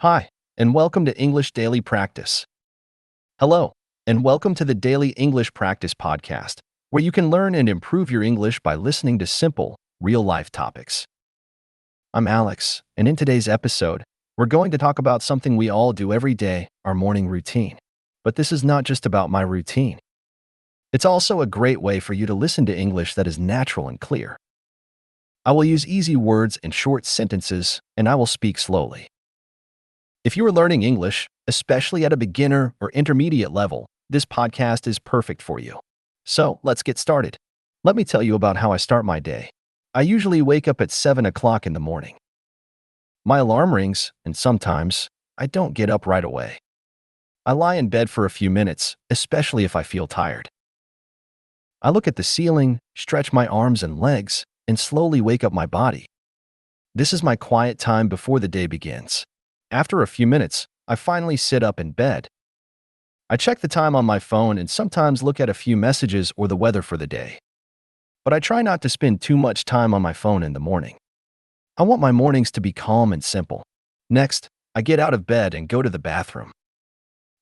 Hi, and welcome to English Daily Practice. Hello, and welcome to the Daily English Practice podcast, where you can learn and improve your English by listening to simple, real-life topics. I'm Alex, and in today's episode, we're going to talk about something we all do every day, our morning routine. But this is not just about my routine. It's also a great way for you to listen to English that is natural and clear. I will use easy words and short sentences, and I will speak slowly. If you are learning English, especially at a beginner or intermediate level, this podcast is perfect for you. So, let's get started. Let me tell you about how I start my day. I usually wake up at 7 o'clock in the morning. My alarm rings, and sometimes I don't get up right away. I lie in bed for a few minutes, especially if I feel tired. I look at the ceiling, stretch my arms and legs, and slowly wake up my body. This is my quiet time before the day begins. After a few minutes, I finally sit up in bed. I check the time on my phone and sometimes look at a few messages or the weather for the day. But I try not to spend too much time on my phone in the morning. I want my mornings to be calm and simple. Next, I get out of bed and go to the bathroom.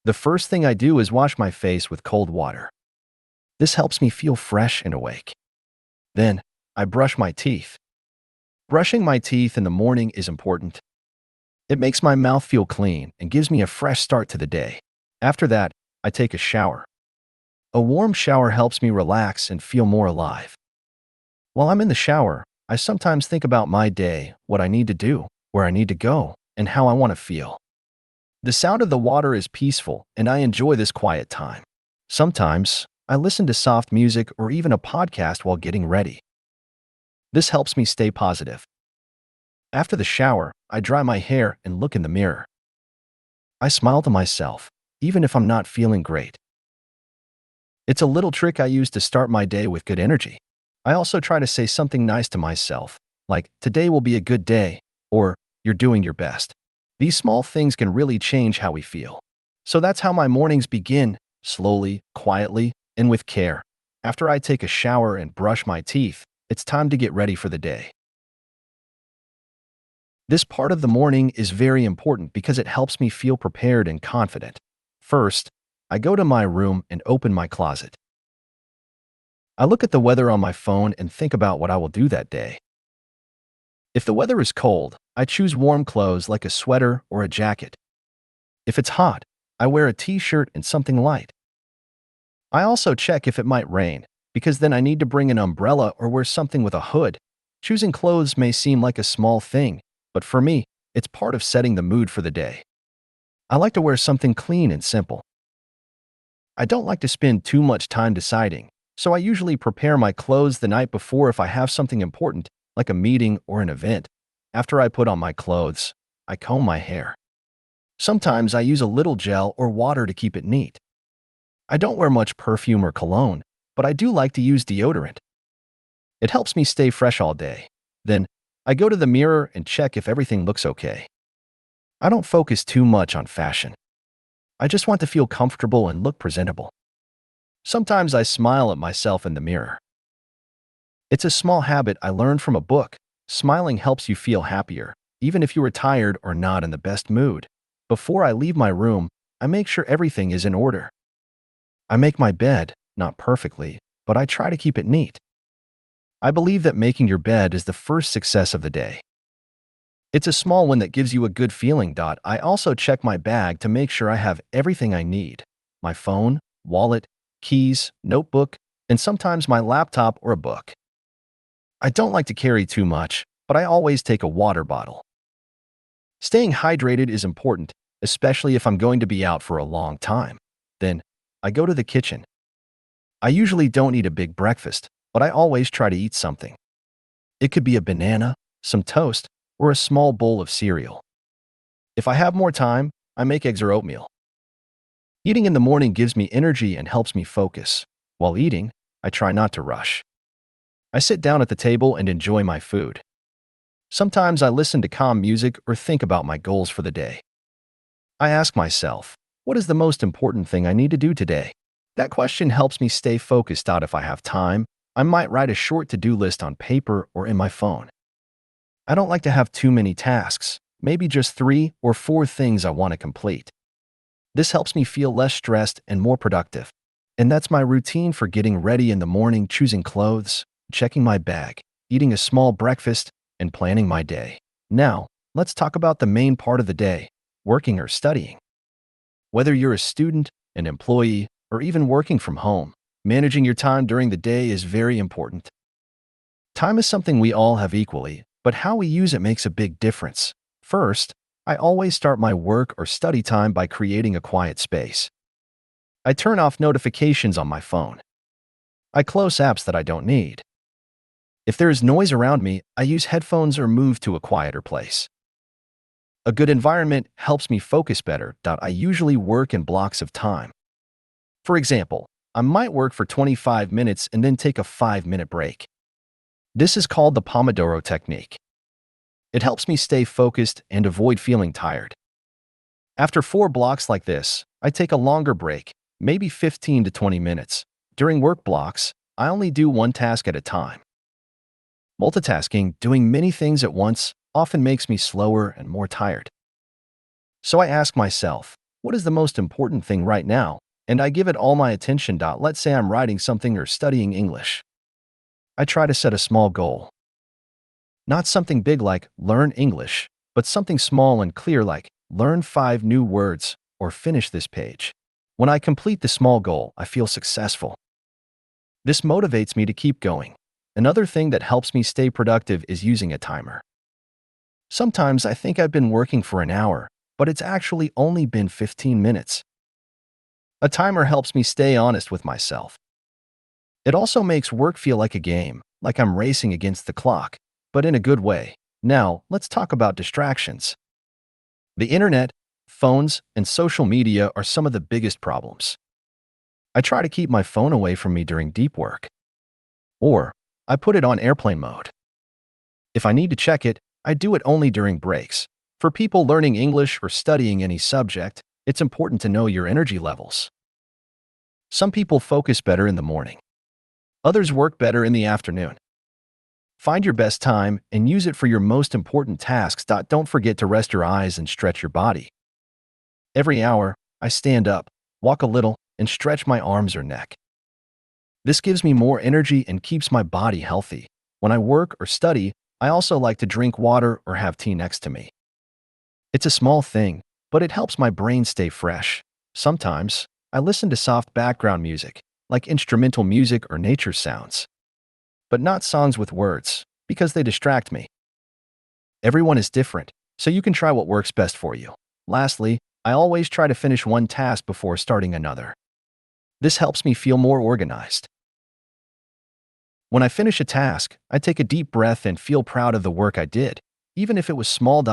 The first thing I do is wash my face with cold water. This helps me feel fresh and awake. Then, I brush my teeth. Brushing my teeth in the morning is important. It makes my mouth feel clean and gives me a fresh start to the day. After that, I take a shower. A warm shower helps me relax and feel more alive. While I'm in the shower, I sometimes think about my day, what I need to do, where I need to go, and how I want to feel. The sound of the water is peaceful, and I enjoy this quiet time. Sometimes, I listen to soft music or even a podcast while getting ready. This helps me stay positive. After the shower, I dry my hair and look in the mirror. I smile to myself, even if I'm not feeling great. It's a little trick I use to start my day with good energy. I also try to say something nice to myself, like, today will be a good day, or, you're doing your best. These small things can really change how we feel. So that's how my mornings begin, slowly, quietly, and with care. After I take a shower and brush my teeth, it's time to get ready for the day. This part of the morning is very important because it helps me feel prepared and confident. First, I go to my room and open my closet. I look at the weather on my phone and think about what I will do that day. If the weather is cold, I choose warm clothes like a sweater or a jacket. If it's hot, I wear a t-shirt and something light. I also check if it might rain, because then I need to bring an umbrella or wear something with a hood. Choosing clothes may seem like a small thing, but for me, it's part of setting the mood for the day. I like to wear something clean and simple. I don't like to spend too much time deciding, so I usually prepare my clothes the night before if I have something important, like a meeting or an event. After I put on my clothes, I comb my hair. Sometimes I use a little gel or water to keep it neat. I don't wear much perfume or cologne, but I do like to use deodorant. It helps me stay fresh all day. Then, I go to the mirror and check if everything looks okay. I don't focus too much on fashion. I just want to feel comfortable and look presentable. Sometimes I smile at myself in the mirror. It's a small habit I learned from a book. Smiling helps you feel happier, even if you are tired or not in the best mood. Before I leave my room, I make sure everything is in order. I make my bed, not perfectly, but I try to keep it neat. I believe that making your bed is the first success of the day. It's a small one that gives you a good feeling. I also check my bag to make sure I have everything I need. My phone, wallet, keys, notebook, and sometimes my laptop or a book. I don't like to carry too much, but I always take a water bottle. Staying hydrated is important, especially if I'm going to be out for a long time. Then, I go to the kitchen. I usually don't eat a big breakfast, but I always try to eat something. It could be a banana, some toast, or a small bowl of cereal. If I have more time, I make eggs or oatmeal. Eating in the morning gives me energy and helps me focus. While eating, I try not to rush. I sit down at the table and enjoy my food. Sometimes I listen to calm music or think about my goals for the day. I ask myself, what is the most important thing I need to do today? That question helps me stay focused. If I have time, I might write a short to-do list on paper or in my phone. I don't like to have too many tasks, maybe just 3 or 4 things I want to complete. This helps me feel less stressed and more productive. And that's my routine for getting ready in the morning, choosing clothes, checking my bag, eating a small breakfast, and planning my day. Now, let's talk about the main part of the day, working or studying. Whether you're a student, an employee, or even working from home, managing your time during the day is very important. Time is something we all have equally, but how we use it makes a big difference. First, I always start my work or study time by creating a quiet space. I turn off notifications on my phone. I close apps that I don't need. If there is noise around me, I use headphones or move to a quieter place. A good environment helps me focus better. I usually work in blocks of time. For example, I might work for 25 minutes and then take a 5-minute break. This is called the Pomodoro technique. It helps me stay focused and avoid feeling tired. After 4 blocks like this, I take a longer break, maybe 15 to 20 minutes. During work blocks, I only do one task at a time. Multitasking, doing many things at once, often makes me slower and more tired. So I ask myself, what is the most important thing right now? And I give it all my attention. Let's say I'm writing something or studying English. I try to set a small goal. Not something big like learn English, but something small and clear like learn 5 new words or finish this page. When I complete the small goal, I feel successful. This motivates me to keep going. Another thing that helps me stay productive is using a timer. Sometimes I think I've been working for an hour, but it's actually only been 15 minutes. A timer helps me stay honest with myself. It also makes work feel like a game, like I'm racing against the clock, but in a good way. Now, let's talk about distractions. The internet, phones, and social media are some of the biggest problems. I try to keep my phone away from me during deep work. Or, I put it on airplane mode. If I need to check it, I do it only during breaks. For people learning English or studying any subject, it's important to know your energy levels. Some people focus better in the morning. Others work better in the afternoon. Find your best time and use it for your most important tasks. Don't forget to rest your eyes and stretch your body. Every hour, I stand up, walk a little, and stretch my arms or neck. This gives me more energy and keeps my body healthy. When I work or study, I also like to drink water or have tea next to me. It's a small thing, but it helps my brain stay fresh. Sometimes, I listen to soft background music, like instrumental music or nature sounds. But not songs with words, because they distract me. Everyone is different, so you can try what works best for you. Lastly, I always try to finish one task before starting another. This helps me feel more organized. When I finish a task, I take a deep breath and feel proud of the work I did, even if it was small.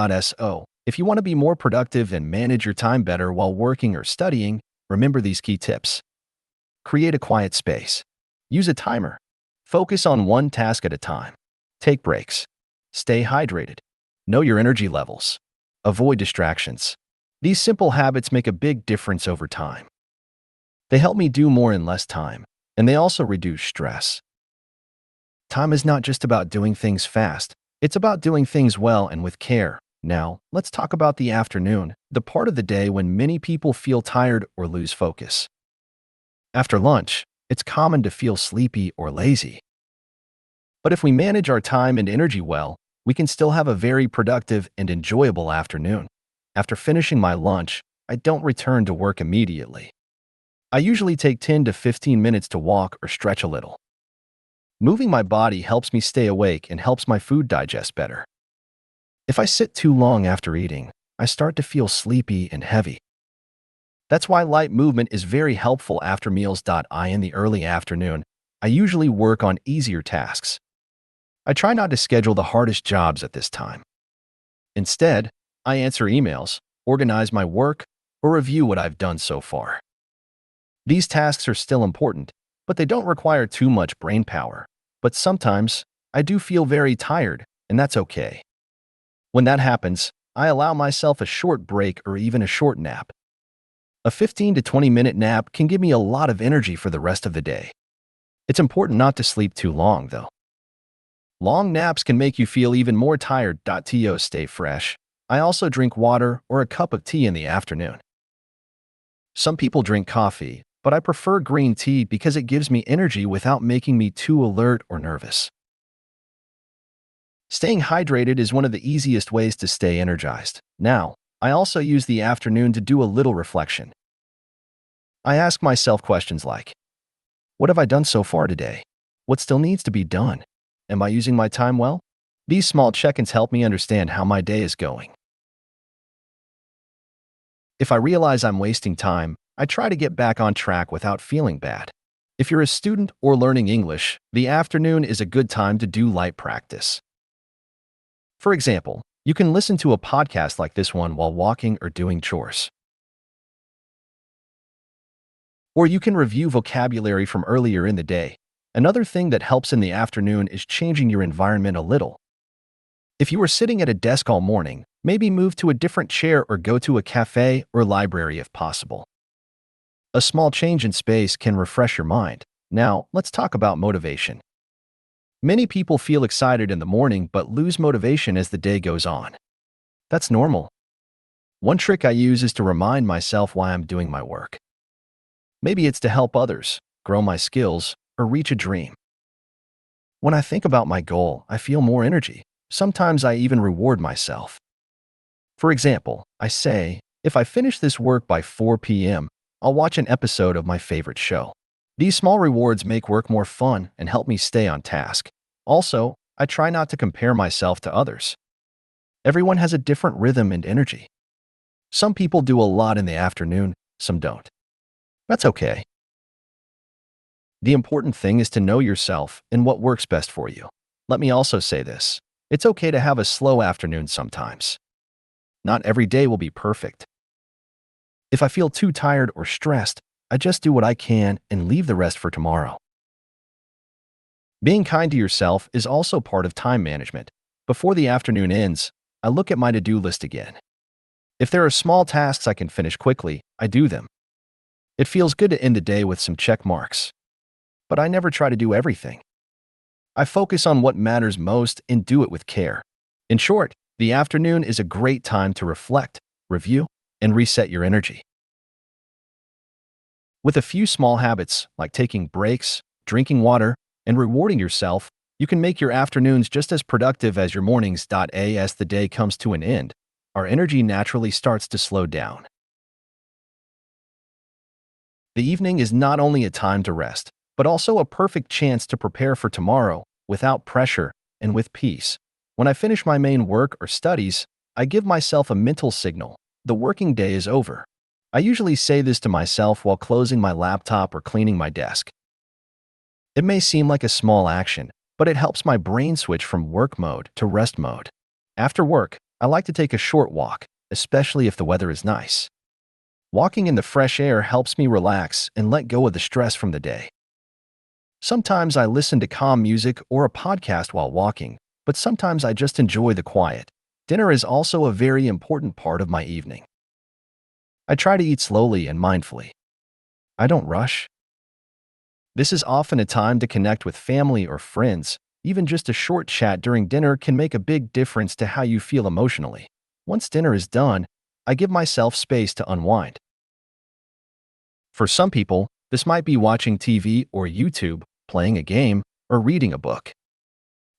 If you want to be more productive and manage your time better while working or studying, remember these key tips. Create a quiet space. Use a timer. Focus on one task at a time. Take breaks. Stay hydrated. Know your energy levels. Avoid distractions. These simple habits make a big difference over time. They help me do more in less time, and they also reduce stress. Time is not just about doing things fast, it's about doing things well and with care. Now, let's talk about the afternoon, the part of the day when many people feel tired or lose focus. After lunch, it's common to feel sleepy or lazy. But if we manage our time and energy well, we can still have a very productive and enjoyable afternoon. After finishing my lunch, I don't return to work immediately. I usually take 10 to 15 minutes to walk or stretch a little. Moving my body helps me stay awake and helps my food digest better. If I sit too long after eating, I start to feel sleepy and heavy. That's why light movement is very helpful after meals. In the early afternoon, I usually work on easier tasks. I try not to schedule the hardest jobs at this time. Instead, I answer emails, organize my work, or review what I've done so far. These tasks are still important, but they don't require too much brain power. But sometimes, I do feel very tired, and that's okay. When that happens, I allow myself a short break or even a short nap. A 15 to 20-minute nap can give me a lot of energy for the rest of the day. It's important not to sleep too long, though. Long naps can make you feel even more tired. Stay fresh. I also drink water or a cup of tea in the afternoon. Some people drink coffee, but I prefer green tea because it gives me energy without making me too alert or nervous. Staying hydrated is one of the easiest ways to stay energized. Now, I also use the afternoon to do a little reflection. I ask myself questions like, what have I done so far today? What still needs to be done? Am I using my time well? These small check-ins help me understand how my day is going. If I realize I'm wasting time, I try to get back on track without feeling bad. If you're a student or learning English, the afternoon is a good time to do light practice. For example, you can listen to a podcast like this one while walking or doing chores. Or you can review vocabulary from earlier in the day. Another thing that helps in the afternoon is changing your environment a little. If you were sitting at a desk all morning, maybe move to a different chair or go to a cafe or library if possible. A small change in space can refresh your mind. Now, let's talk about motivation. Many people feel excited in the morning but lose motivation as the day goes on. That's normal. One trick I use is to remind myself why I'm doing my work. Maybe it's to help others, grow my skills, or reach a dream. When I think about my goal, I feel more energy. Sometimes I even reward myself. For example, I say, if I finish this work by 4 p.m., I'll watch an episode of my favorite show. These small rewards make work more fun and help me stay on task. Also, I try not to compare myself to others. Everyone has a different rhythm and energy. Some people do a lot in the afternoon, some don't. That's okay. The important thing is to know yourself and what works best for you. Let me also say this. It's okay to have a slow afternoon sometimes. Not every day will be perfect. If I feel too tired or stressed, I just do what I can and leave the rest for tomorrow. Being kind to yourself is also part of time management. Before the afternoon ends, I look at my to-do list again. If there are small tasks I can finish quickly, I do them. It feels good to end the day with some check marks. But I never try to do everything. I focus on what matters most and do it with care. In short, the afternoon is a great time to reflect, review, and reset your energy. With a few small habits, like taking breaks, drinking water, and rewarding yourself, you can make your afternoons just as productive as your mornings. As the day comes to an end, our energy naturally starts to slow down. The evening is not only a time to rest, but also a perfect chance to prepare for tomorrow without pressure and with peace. When I finish my main work or studies, I give myself a mental signal. The working day is over. I usually say this to myself while closing my laptop or cleaning my desk. It may seem like a small action, but it helps my brain switch from work mode to rest mode. After work, I like to take a short walk, especially if the weather is nice. Walking in the fresh air helps me relax and let go of the stress from the day. Sometimes I listen to calm music or a podcast while walking, but sometimes I just enjoy the quiet. Dinner is also a very important part of my evening. I try to eat slowly and mindfully. I don't rush. This is often a time to connect with family or friends. Even just a short chat during dinner can make a big difference to how you feel emotionally. Once dinner is done, I give myself space to unwind. For some people, this might be watching TV or YouTube, playing a game, or reading a book.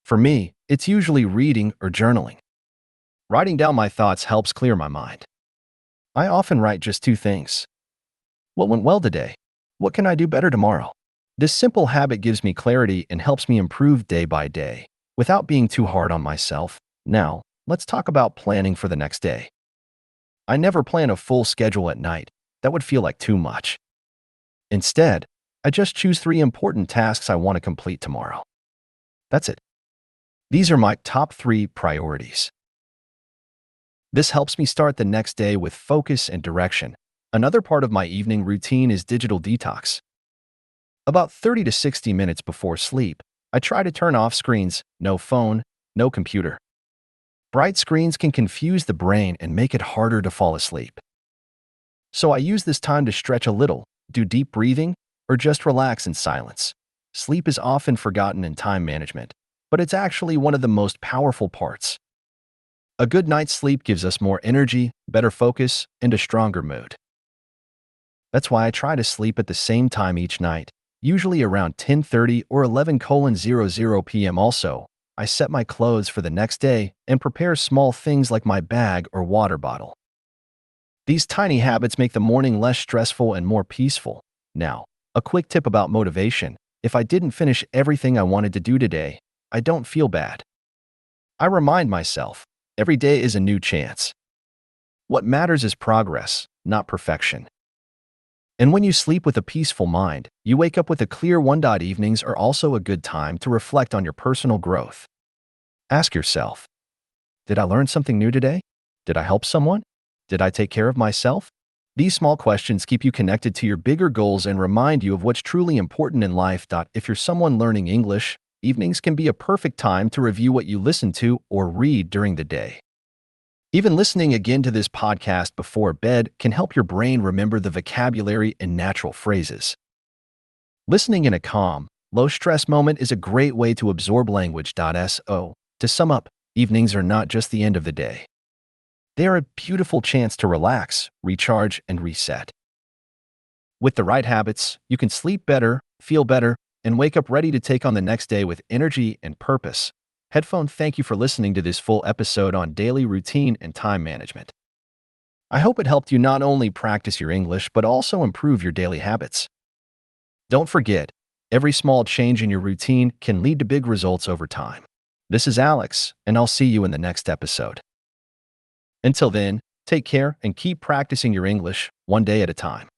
For me, it's usually reading or journaling. Writing down my thoughts helps clear my mind. I often write just two things. What went well today? What can I do better tomorrow? This simple habit gives me clarity and helps me improve day by day, without being too hard on myself. Now, let's talk about planning for the next day. I never plan a full schedule at night. That would feel like too much. Instead, I just choose 3 important tasks I want to complete tomorrow. That's it. These are my top 3 priorities. This helps me start the next day with focus and direction. Another part of my evening routine is digital detox. About 30 to 60 minutes before sleep, I try to turn off screens, no phone, no computer. Bright screens can confuse the brain and make it harder to fall asleep. So I use this time to stretch a little, do deep breathing, or just relax in silence. Sleep is often forgotten in time management, but it's actually one of the most powerful parts. A good night's sleep gives us more energy, better focus, and a stronger mood. That's why I try to sleep at the same time each night, usually around 10:30 or 11:00 p.m. Also, I set my clothes for the next day and prepare small things like my bag or water bottle. These tiny habits make the morning less stressful and more peaceful. Now, a quick tip about motivation. If I didn't finish everything I wanted to do today, I don't feel bad. I remind myself, every day is a new chance. What matters is progress, not perfection. And when you sleep with a peaceful mind, you wake up with a clear one. Evenings are also a good time to reflect on your personal growth. Ask yourself, did I learn something new today? Did I help someone? Did I take care of myself? These small questions keep you connected to your bigger goals and remind you of what's truly important in life. If you're someone learning English, evenings can be a perfect time to review what you listen to or read during the day. Even listening again to this podcast before bed can help your brain remember the vocabulary and natural phrases. Listening in a calm, low-stress moment is a great way to absorb language. So, to sum up, evenings are not just the end of the day. They are a beautiful chance to relax, recharge, and reset. With the right habits, you can sleep better, feel better, and wake up ready to take on the next day with energy and purpose. Headphone, thank you for listening to this full episode on daily routine and time management. I hope it helped you not only practice your English, but also improve your daily habits. Don't forget, every small change in your routine can lead to big results over time. This is Alex, and I'll see you in the next episode. Until then, take care and keep practicing your English one day at a time.